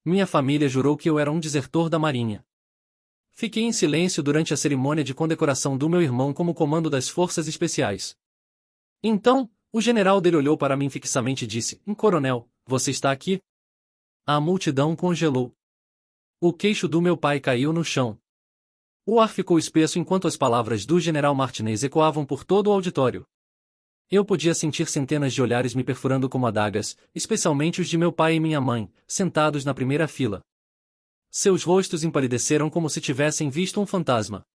Minha família jurou que eu era um desertor da Marinha. Fiquei em silêncio durante a cerimônia de condecoração do meu irmão como comando das Forças Especiais. Então, o general dele olhou para mim fixamente e disse: Coronel, você está aqui? A multidão congelou. O queixo do meu pai caiu no chão. O ar ficou espesso enquanto as palavras do general Martinez ecoavam por todo o auditório. Eu podia sentir centenas de olhares me perfurando como adagas, especialmente os de meu pai e minha mãe, sentados na primeira fila. Seus rostos empalideceram como se tivessem visto um fantasma.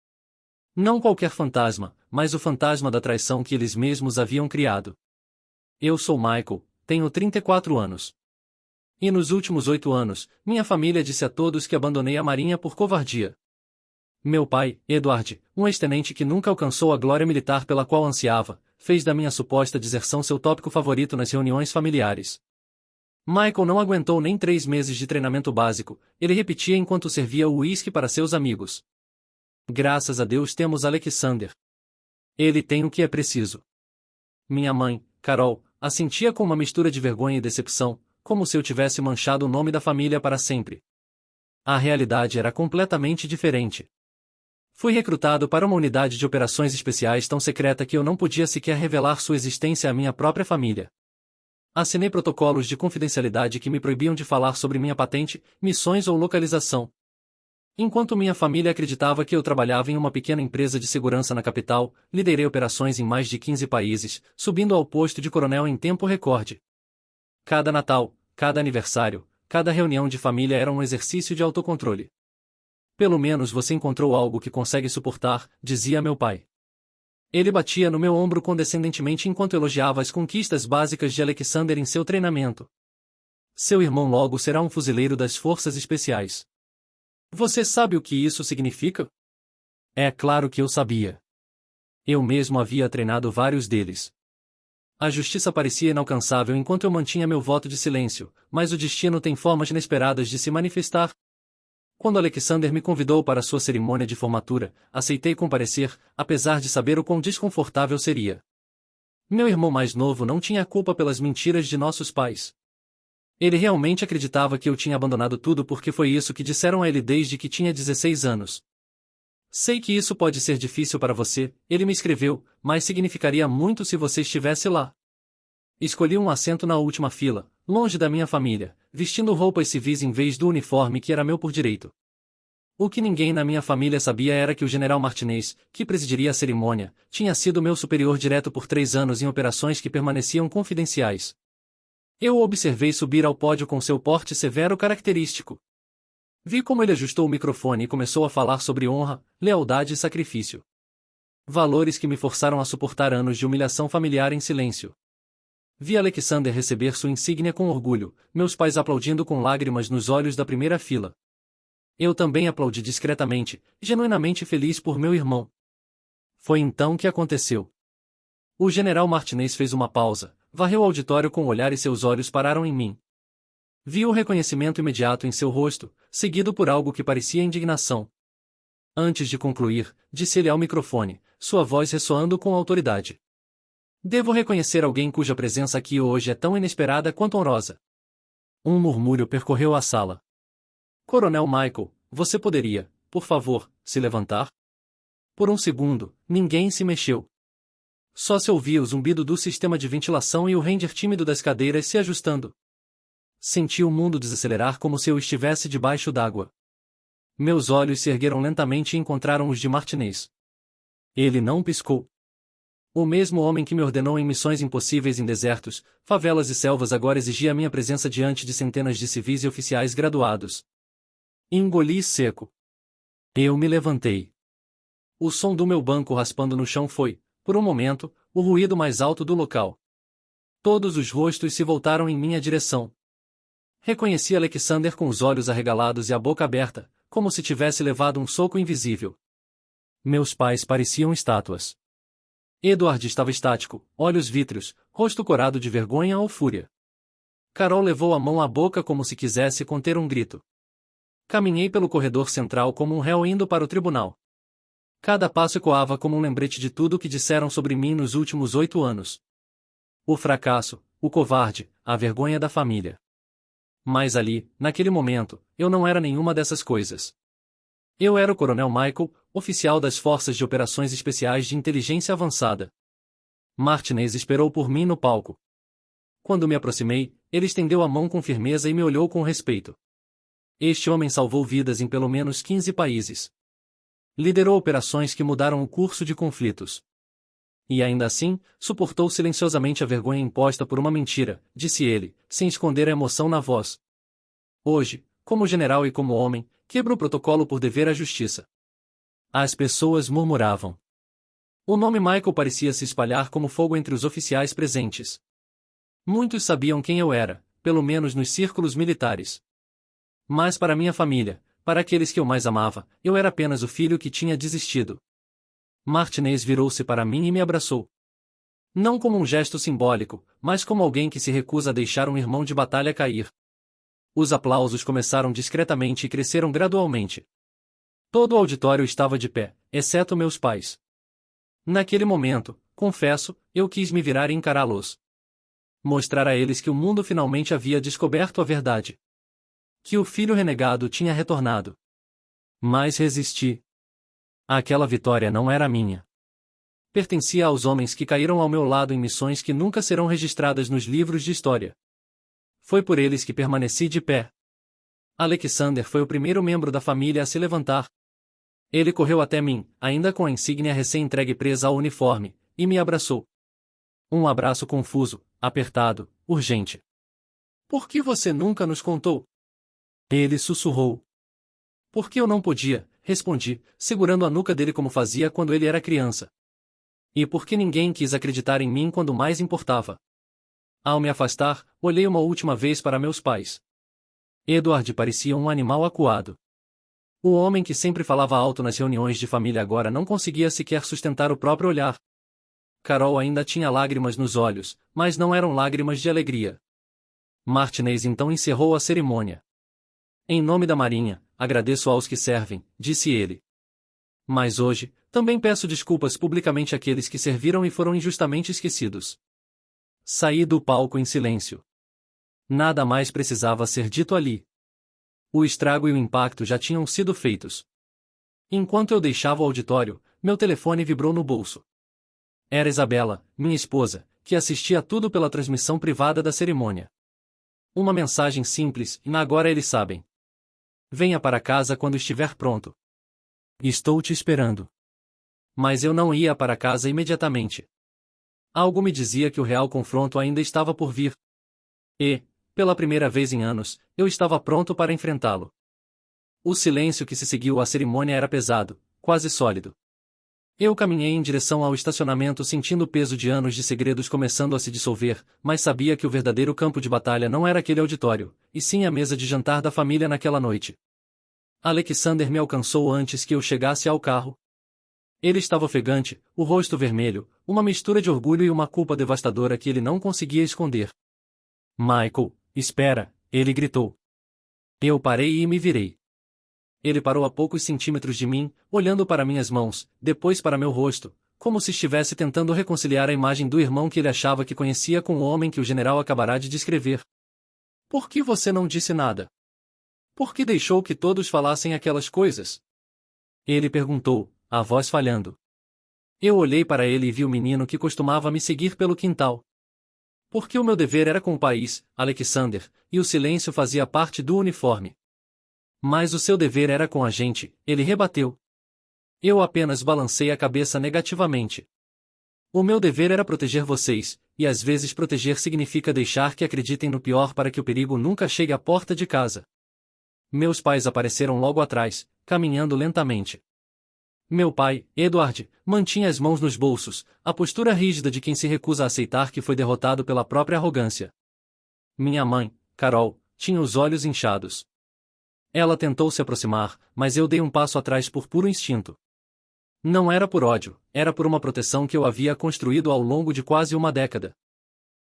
Não qualquer fantasma, mas o fantasma da traição que eles mesmos haviam criado. Eu sou Michael, tenho 34 anos. E nos últimos 8 anos, minha família disse a todos que abandonei a Marinha por covardia. Meu pai, Edward, um ex-tenente que nunca alcançou a glória militar pela qual ansiava, fez da minha suposta deserção seu tópico favorito nas reuniões familiares. Michael não aguentou nem 3 meses de treinamento básico, ele repetia enquanto servia o uísque para seus amigos. Graças a Deus temos Alexander. Ele tem o que é preciso. Minha mãe, Carol, assentia com uma mistura de vergonha e decepção, como se eu tivesse manchado o nome da família para sempre. A realidade era completamente diferente. Fui recrutado para uma unidade de operações especiais tão secreta que eu não podia sequer revelar sua existência à minha própria família. Assinei protocolos de confidencialidade que me proibiam de falar sobre minha patente, missões ou localização. Enquanto minha família acreditava que eu trabalhava em uma pequena empresa de segurança na capital, liderei operações em mais de 15 países, subindo ao posto de coronel em tempo recorde. Cada Natal, cada aniversário, cada reunião de família era um exercício de autocontrole. Pelo menos você encontrou algo que consegue suportar, dizia meu pai. Ele batia no meu ombro condescendentemente enquanto elogiava as conquistas básicas de Alexander em seu treinamento. Seu irmão logo será um fuzileiro das Forças Especiais. Você sabe o que isso significa? É claro que eu sabia. Eu mesmo havia treinado vários deles. A justiça parecia inalcançável enquanto eu mantinha meu voto de silêncio, mas o destino tem formas inesperadas de se manifestar. Quando Alexander me convidou para sua cerimônia de formatura, aceitei comparecer, apesar de saber o quão desconfortável seria. Meu irmão mais novo não tinha culpa pelas mentiras de nossos pais. Ele realmente acreditava que eu tinha abandonado tudo porque foi isso que disseram a ele desde que tinha 16 anos. Sei que isso pode ser difícil para você, ele me escreveu, mas significaria muito se você estivesse lá. Escolhi um assento na última fila, longe da minha família, vestindo roupas civis em vez do uniforme que era meu por direito. O que ninguém na minha família sabia era que o general Martinez, que presidiria a cerimônia, tinha sido meu superior direto por 3 anos em operações que permaneciam confidenciais. Eu o observei subir ao pódio com seu porte severo característico. Vi como ele ajustou o microfone e começou a falar sobre honra, lealdade e sacrifício. Valores que me forçaram a suportar anos de humilhação familiar em silêncio. Vi Alexander receber sua insígnia com orgulho, meus pais aplaudindo com lágrimas nos olhos da primeira fila. Eu também aplaudi discretamente, genuinamente feliz por meu irmão. Foi então que aconteceu. O general Martinez fez uma pausa, varreu o auditório com o olhar e seus olhos pararam em mim. Vi o reconhecimento imediato em seu rosto, seguido por algo que parecia indignação. Antes de concluir, disse ele ao microfone, sua voz ressoando com autoridade. Devo reconhecer alguém cuja presença aqui hoje é tão inesperada quanto honrosa. Um murmúrio percorreu a sala. Coronel Michael, você poderia, por favor, se levantar? Por um segundo, ninguém se mexeu. Só se ouvia o zumbido do sistema de ventilação e o render tímido das cadeiras se ajustando. Senti o mundo desacelerar como se eu estivesse debaixo d'água. Meus olhos se ergueram lentamente e encontraram os de Martinez. Ele não piscou. O mesmo homem que me ordenou em missões impossíveis em desertos, favelas e selvas agora exigia minha presença diante de centenas de civis e oficiais graduados. Engoli seco. Eu me levantei. O som do meu banco raspando no chão foi, por um momento, o ruído mais alto do local. Todos os rostos se voltaram em minha direção. Reconheci Alexander com os olhos arregalados e a boca aberta, como se tivesse levado um soco invisível. Meus pais pareciam estátuas. Edward estava estático, olhos vítreos, rosto corado de vergonha ou fúria. Carol levou a mão à boca como se quisesse conter um grito. Caminhei pelo corredor central como um réu indo para o tribunal. Cada passo ecoava como um lembrete de tudo o que disseram sobre mim nos últimos 8 anos. O fracasso, o covarde, a vergonha da família. Mas ali, naquele momento, eu não era nenhuma dessas coisas. Eu era o Coronel Michael, oficial das Forças de Operações Especiais de Inteligência Avançada. Martinez esperou por mim no palco. Quando me aproximei, ele estendeu a mão com firmeza e me olhou com respeito. Este homem salvou vidas em pelo menos 15 países. Liderou operações que mudaram o curso de conflitos. E ainda assim, suportou silenciosamente a vergonha imposta por uma mentira, disse ele, sem esconder a emoção na voz. Hoje, como general e como homem, quebro o protocolo por dever à justiça. As pessoas murmuravam. O nome Michael parecia se espalhar como fogo entre os oficiais presentes. Muitos sabiam quem eu era, pelo menos nos círculos militares. Mas para minha família, para aqueles que eu mais amava, eu era apenas o filho que tinha desistido. Martinez virou-se para mim e me abraçou. Não como um gesto simbólico, mas como alguém que se recusa a deixar um irmão de batalha cair. Os aplausos começaram discretamente e cresceram gradualmente. Todo o auditório estava de pé, exceto meus pais. Naquele momento, confesso, eu quis me virar e encará-los. Mostrar a eles que o mundo finalmente havia descoberto a verdade. Que o filho renegado tinha retornado. Mas resisti. Aquela vitória não era minha. Pertencia aos homens que caíram ao meu lado em missões que nunca serão registradas nos livros de história. Foi por eles que permaneci de pé. Alexander foi o primeiro membro da família a se levantar. Ele correu até mim, ainda com a insígnia recém-entregue presa ao uniforme, e me abraçou. Um abraço confuso, apertado, urgente. Por que você nunca nos contou? Ele sussurrou. Porque eu não podia, respondi, segurando a nuca dele como fazia quando ele era criança. E porque ninguém quis acreditar em mim quando mais importava. Ao me afastar, olhei uma última vez para meus pais. Edward parecia um animal acuado. O homem que sempre falava alto nas reuniões de família agora não conseguia sequer sustentar o próprio olhar. Carol ainda tinha lágrimas nos olhos, mas não eram lágrimas de alegria. Martinez então encerrou a cerimônia. Em nome da Marinha, agradeço aos que servem, disse ele. Mas hoje, também peço desculpas publicamente àqueles que serviram e foram injustamente esquecidos. Saí do palco em silêncio. Nada mais precisava ser dito ali. O estrago e o impacto já tinham sido feitos. Enquanto eu deixava o auditório, meu telefone vibrou no bolso. Era Isabela, minha esposa, que assistia a tudo pela transmissão privada da cerimônia. Uma mensagem simples, e agora eles sabem. Venha para casa quando estiver pronto. Estou te esperando. Mas eu não ia para casa imediatamente. Algo me dizia que o real confronto ainda estava por vir. E, pela primeira vez em anos, eu estava pronto para enfrentá-lo. O silêncio que se seguiu à cerimônia era pesado, quase sólido. Eu caminhei em direção ao estacionamento sentindo o peso de anos de segredos começando a se dissolver, mas sabia que o verdadeiro campo de batalha não era aquele auditório, e sim a mesa de jantar da família naquela noite. Alexander me alcançou antes que eu chegasse ao carro. Ele estava ofegante, o rosto vermelho, uma mistura de orgulho e uma culpa devastadora que ele não conseguia esconder. Michael, espera, ele gritou. Eu parei e me virei. Ele parou a poucos centímetros de mim, olhando para minhas mãos, depois para meu rosto, como se estivesse tentando reconciliar a imagem do irmão que ele achava que conhecia com o homem que o general acabará de descrever. Por que você não disse nada? Por que deixou que todos falassem aquelas coisas? Ele perguntou, a voz falhando. Eu olhei para ele e vi o menino que costumava me seguir pelo quintal. Porque o meu dever era com o país, Alexander, e o silêncio fazia parte do uniforme. Mas o seu dever era com a gente, ele rebateu. Eu apenas balancei a cabeça negativamente. O meu dever era proteger vocês, e às vezes proteger significa deixar que acreditem no pior para que o perigo nunca chegue à porta de casa. Meus pais apareceram logo atrás, caminhando lentamente. Meu pai, Edward, mantinha as mãos nos bolsos, a postura rígida de quem se recusa a aceitar que foi derrotado pela própria arrogância. Minha mãe, Carol, tinha os olhos inchados. Ela tentou se aproximar, mas eu dei um passo atrás por puro instinto. Não era por ódio, era por uma proteção que eu havia construído ao longo de quase uma década.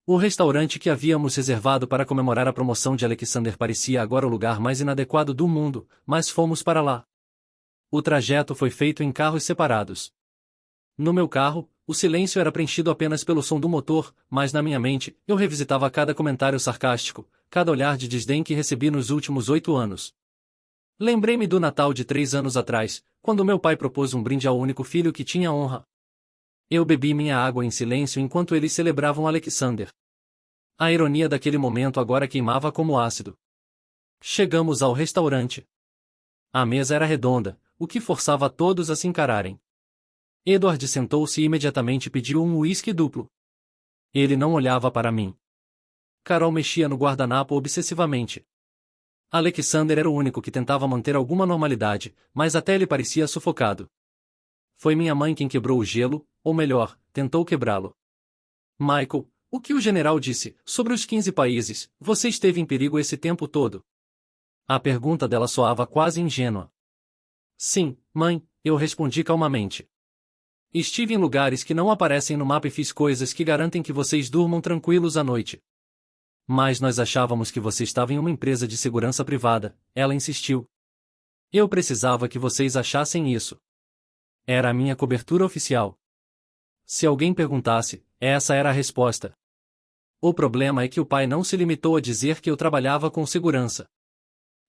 O restaurante que havíamos reservado para comemorar a promoção de Alexander parecia agora o lugar mais inadequado do mundo, mas fomos para lá. O trajeto foi feito em carros separados. No meu carro, o silêncio era preenchido apenas pelo som do motor, mas na minha mente, eu revisitava cada comentário sarcástico, cada olhar de desdém que recebi nos últimos 8 anos. Lembrei-me do Natal de 3 anos atrás, quando meu pai propôs um brinde ao único filho que tinha honra. Eu bebi minha água em silêncio enquanto eles celebravam Alexander. A ironia daquele momento agora queimava como ácido. Chegamos ao restaurante. A mesa era redonda, o que forçava todos a se encararem. Edward sentou-se e imediatamente pediu um uísque duplo. Ele não olhava para mim. Carol mexia no guardanapo obsessivamente. Alexander era o único que tentava manter alguma normalidade, mas até ele parecia sufocado. Foi minha mãe quem quebrou o gelo, ou melhor, tentou quebrá-lo. Michael, o que o general disse sobre os 15 países, você esteve em perigo esse tempo todo? A pergunta dela soava quase ingênua. Sim, mãe, eu respondi calmamente. Estive em lugares que não aparecem no mapa e fiz coisas que garantem que vocês durmam tranquilos à noite. Mas nós achávamos que você estava em uma empresa de segurança privada, ela insistiu. Eu precisava que vocês achassem isso. Era a minha cobertura oficial. Se alguém perguntasse, essa era a resposta. O problema é que o pai não se limitou a dizer que eu trabalhava com segurança.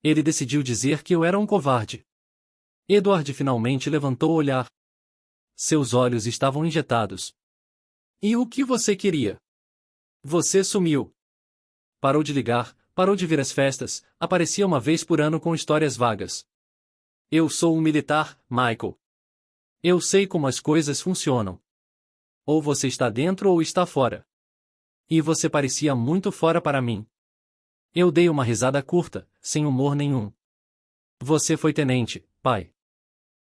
Ele decidiu dizer que eu era um covarde. Edward finalmente levantou o olhar. Seus olhos estavam injetados. E o que você queria? Você sumiu. Parou de ligar, parou de vir às festas, aparecia uma vez por ano com histórias vagas. Eu sou um militar, Michael. Eu sei como as coisas funcionam. Ou você está dentro ou está fora. E você parecia muito fora para mim. Eu dei uma risada curta, sem humor nenhum. Você foi tenente, pai.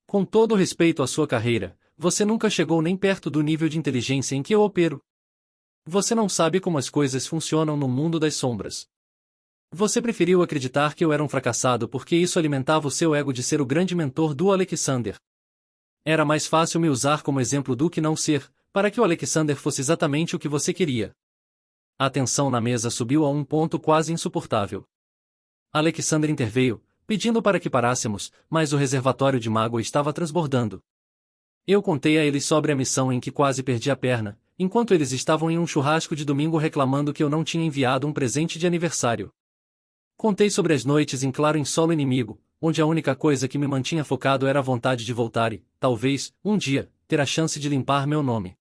Com todo respeito à sua carreira, você nunca chegou nem perto do nível de inteligência em que eu opero. Você não sabe como as coisas funcionam no mundo das sombras. Você preferiu acreditar que eu era um fracassado porque isso alimentava o seu ego de ser o grande mentor do Alexander. Era mais fácil me usar como exemplo do que não ser, para que o Alexander fosse exatamente o que você queria. A tensão na mesa subiu a um ponto quase insuportável. Alexander interveio, pedindo para que parássemos, mas o reservatório de mágoa estava transbordando. Eu contei a eles sobre a missão em que quase perdi a perna, enquanto eles estavam em um churrasco de domingo reclamando que eu não tinha enviado um presente de aniversário. Contei sobre as noites em claro em solo inimigo, onde a única coisa que me mantinha focado era a vontade de voltar e, talvez, um dia, ter a chance de limpar meu nome.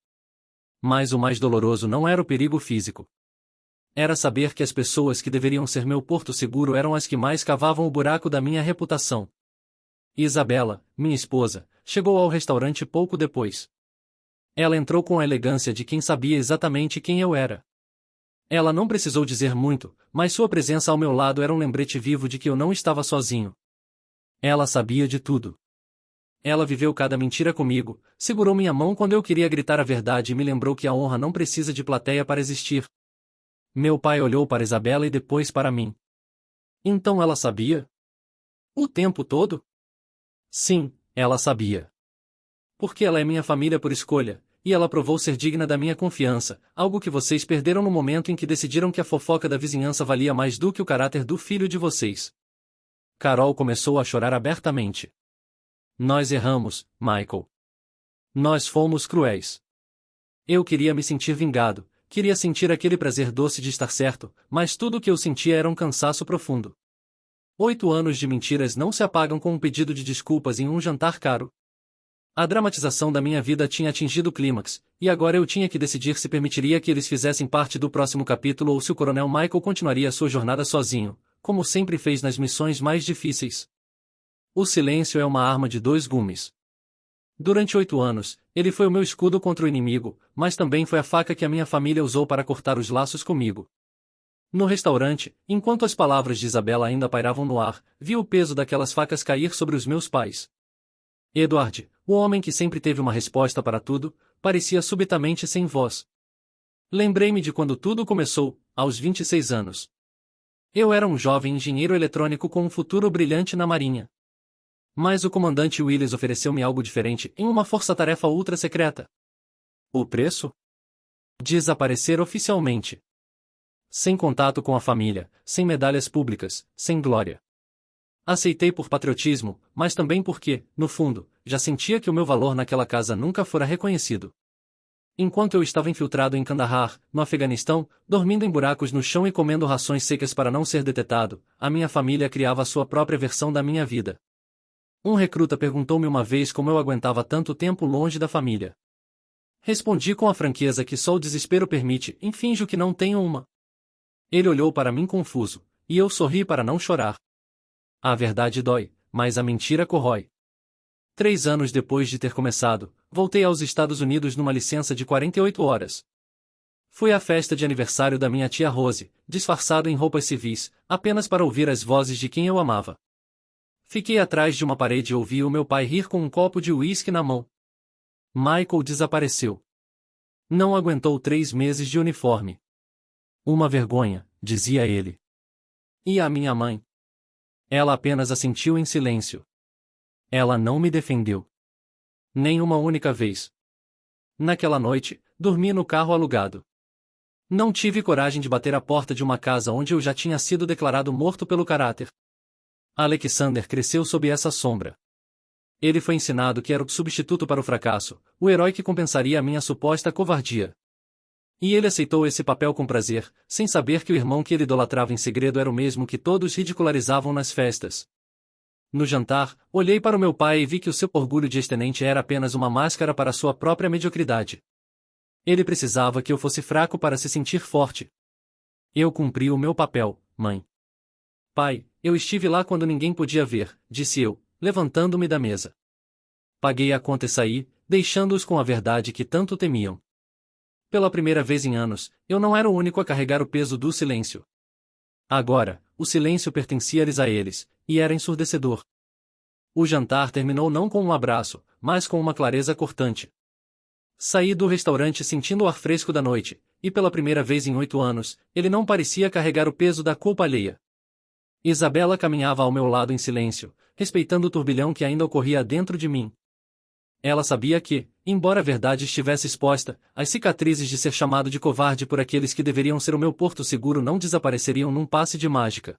Mas o mais doloroso não era o perigo físico. Era saber que as pessoas que deveriam ser meu porto seguro eram as que mais cavavam o buraco da minha reputação. Isabela, minha esposa, chegou ao restaurante pouco depois. Ela entrou com a elegância de quem sabia exatamente quem eu era. Ela não precisou dizer muito, mas sua presença ao meu lado era um lembrete vivo de que eu não estava sozinho. Ela sabia de tudo. Ela viveu cada mentira comigo, segurou minha mão quando eu queria gritar a verdade e me lembrou que a honra não precisa de plateia para existir. Meu pai olhou para Isabela e depois para mim. Então ela sabia? O tempo todo? Sim, ela sabia. Porque ela é minha família por escolha, e ela provou ser digna da minha confiança, algo que vocês perderam no momento em que decidiram que a fofoca da vizinhança valia mais do que o caráter do filho de vocês. Carol começou a chorar abertamente. Nós erramos, Michael. Nós fomos cruéis. Eu queria me sentir vingado, queria sentir aquele prazer doce de estar certo, mas tudo o que eu sentia era um cansaço profundo. 8 anos de mentiras não se apagam com um pedido de desculpas em um jantar caro. A dramatização da minha vida tinha atingido o clímax, e agora eu tinha que decidir se permitiria que eles fizessem parte do próximo capítulo ou se o Coronel Michael continuaria sua jornada sozinho, como sempre fez nas missões mais difíceis. O silêncio é uma arma de 2 gumes. Durante 8 anos, ele foi o meu escudo contra o inimigo, mas também foi a faca que a minha família usou para cortar os laços comigo. No restaurante, enquanto as palavras de Isabela ainda pairavam no ar, vi o peso daquelas facas cair sobre os meus pais. Edward, o homem que sempre teve uma resposta para tudo, parecia subitamente sem voz. Lembrei-me de quando tudo começou, aos 26 anos. Eu era um jovem engenheiro eletrônico com um futuro brilhante na marinha. Mas o comandante Willis ofereceu-me algo diferente em uma força-tarefa ultra-secreta. O preço? Desaparecer oficialmente. Sem contato com a família, sem medalhas públicas, sem glória. Aceitei por patriotismo, mas também porque, no fundo, já sentia que o meu valor naquela casa nunca fora reconhecido. Enquanto eu estava infiltrado em Kandahar, no Afeganistão, dormindo em buracos no chão e comendo rações secas para não ser detetado, a minha família criava a sua própria versão da minha vida. Um recruta perguntou-me uma vez como eu aguentava tanto tempo longe da família. Respondi com a franqueza que só o desespero permite, e finjo que não tenho uma. Ele olhou para mim confuso, e eu sorri para não chorar. A verdade dói, mas a mentira corrói. 3 anos depois de ter começado, voltei aos Estados Unidos numa licença de 48 horas. Fui à festa de aniversário da minha tia Rose, disfarçado em roupas civis, apenas para ouvir as vozes de quem eu amava. Fiquei atrás de uma parede e ouvi o meu pai rir com um copo de uísque na mão. Michael desapareceu. Não aguentou 3 meses de uniforme. Uma vergonha, dizia ele. E a minha mãe? Ela apenas assentiu em silêncio. Ela não me defendeu. Nem uma única vez. Naquela noite, dormi no carro alugado. Não tive coragem de bater a porta de uma casa onde eu já tinha sido declarado morto pelo caráter. Alexander cresceu sob essa sombra. Ele foi ensinado que era o substituto para o fracasso, o herói que compensaria a minha suposta covardia. E ele aceitou esse papel com prazer, sem saber que o irmão que ele idolatrava em segredo era o mesmo que todos ridicularizavam nas festas. No jantar, olhei para o meu pai e vi que o seu orgulho de ex-tenente era apenas uma máscara para sua própria mediocridade. Ele precisava que eu fosse fraco para se sentir forte. Eu cumpri o meu papel, mãe. Pai, eu estive lá quando ninguém podia ver, disse eu, levantando-me da mesa. Paguei a conta e saí, deixando-os com a verdade que tanto temiam. Pela primeira vez em anos, eu não era o único a carregar o peso do silêncio. Agora, o silêncio pertencia-lhes a eles, e era ensurdecedor. O jantar terminou não com um abraço, mas com uma clareza cortante. Saí do restaurante sentindo o ar fresco da noite, e pela primeira vez em 8 anos, ele não parecia carregar o peso da culpa alheia. Isabela caminhava ao meu lado em silêncio, respeitando o turbilhão que ainda ocorria dentro de mim. Ela sabia que, embora a verdade estivesse exposta, as cicatrizes de ser chamado de covarde por aqueles que deveriam ser o meu porto seguro não desapareceriam num passe de mágica.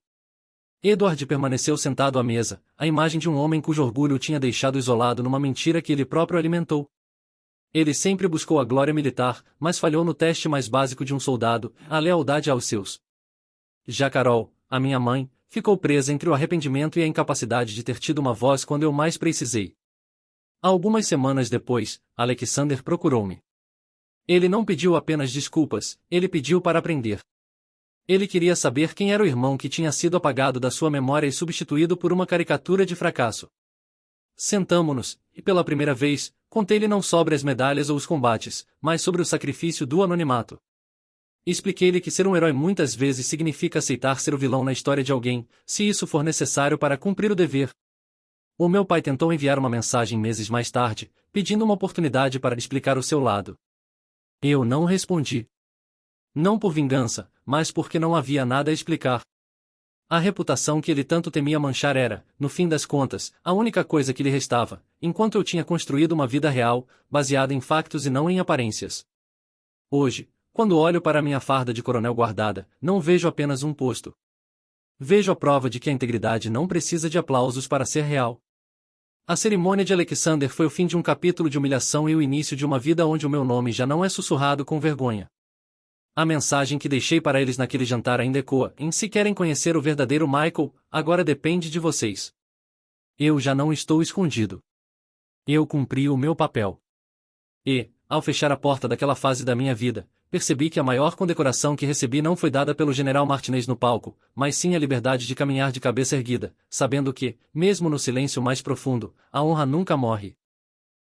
Edward permaneceu sentado à mesa, a imagem de um homem cujo orgulho o tinha deixado isolado numa mentira que ele próprio alimentou. Ele sempre buscou a glória militar, mas falhou no teste mais básico de um soldado, a lealdade aos seus. Já Carol, a minha mãe, ficou presa entre o arrependimento e a incapacidade de ter tido uma voz quando eu mais precisei. Algumas semanas depois, Alexander procurou-me. Ele não pediu apenas desculpas, ele pediu para aprender. Ele queria saber quem era o irmão que tinha sido apagado da sua memória e substituído por uma caricatura de fracasso. Sentamo-nos, e pela primeira vez, contei-lhe não sobre as medalhas ou os combates, mas sobre o sacrifício do anonimato. Expliquei-lhe que ser um herói muitas vezes significa aceitar ser o vilão na história de alguém, se isso for necessário para cumprir o dever. O meu pai tentou enviar uma mensagem meses mais tarde, pedindo uma oportunidade para explicar o seu lado. Eu não respondi. Não por vingança, mas porque não havia nada a explicar. A reputação que ele tanto temia manchar era, no fim das contas, a única coisa que lhe restava, enquanto eu tinha construído uma vida real, baseada em factos e não em aparências. Hoje, quando olho para minha farda de coronel guardada, não vejo apenas um posto. Vejo a prova de que a integridade não precisa de aplausos para ser real. A cerimônia de Alexander foi o fim de um capítulo de humilhação e o início de uma vida onde o meu nome já não é sussurrado com vergonha. A mensagem que deixei para eles naquele jantar ainda ecoa, em se querem conhecer o verdadeiro Michael, agora depende de vocês. Eu já não estou escondido. Eu cumpri o meu papel. E, ao fechar a porta daquela fase da minha vida, percebi que a maior condecoração que recebi não foi dada pelo general Martinez no palco, mas sim a liberdade de caminhar de cabeça erguida, sabendo que, mesmo no silêncio mais profundo, a honra nunca morre.